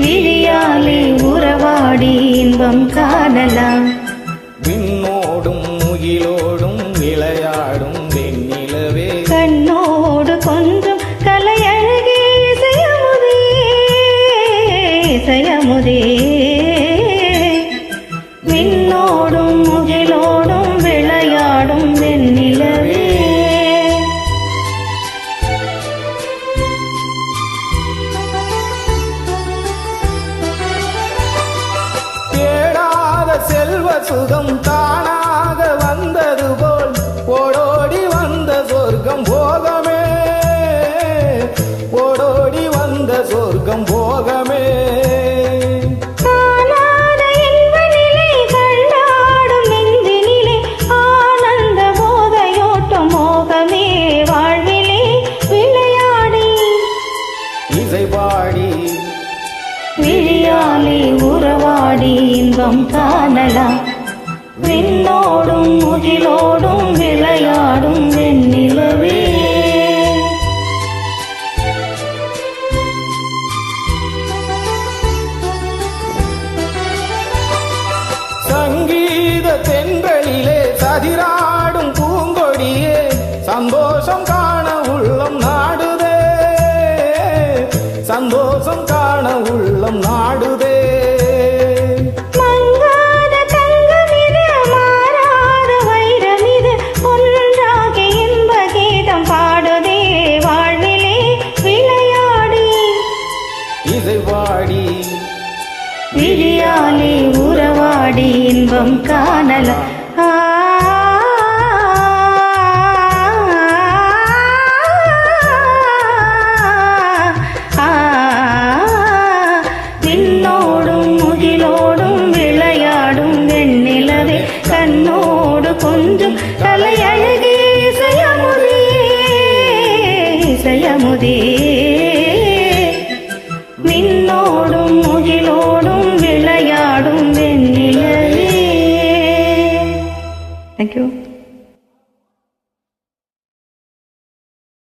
விழியாலே உறவாடி இன்பம் காணலாம். விண்ணோடும் முகிலோடும் விளையாடும் வெண்ணிலவே கண்ணோடு கொஞ்சம் கலையழகே இசையமுதே இசையமுதே. விண்ணோடும் முகிலோடும் விளையாடும் வெண்ணிலவே. செல்வ சுகம் தானாக வந்தது போல் ஓடோடி வந்த சொர்க்கம் போகமே ஓடோடி வந்த சொர்க்கம் போகமே. இசைபாடி விழியாலே உறவாடி இன்பம் காணலாம். விண்ணோடும் முகிலோடும் விளையாடும் வெண்ணிலவே. சங்கீத தென்றலிலே சதிராடும் பூங்கொடியே சந்தோஷம் காண உள்ளம் நாடுதே சந்தோஷம் காண உள்ளம் நாடுதே. மங்காத தங்கமிது மாறாத வைரமிது ஒன்றாகி இன்ப கீதம் பாடுதே வாழ்விலே விளையாடி இசைபாடி விழியாலே உறவாடி இன்பம் காணலாம். விண்ணோடும் முகிலோடும் விளையாடும் வெண்ணிலவே. கண்ணோடு கொஞ்சம் கலையழகே இசையமுதே இசையமுதே. விண்ணோடும்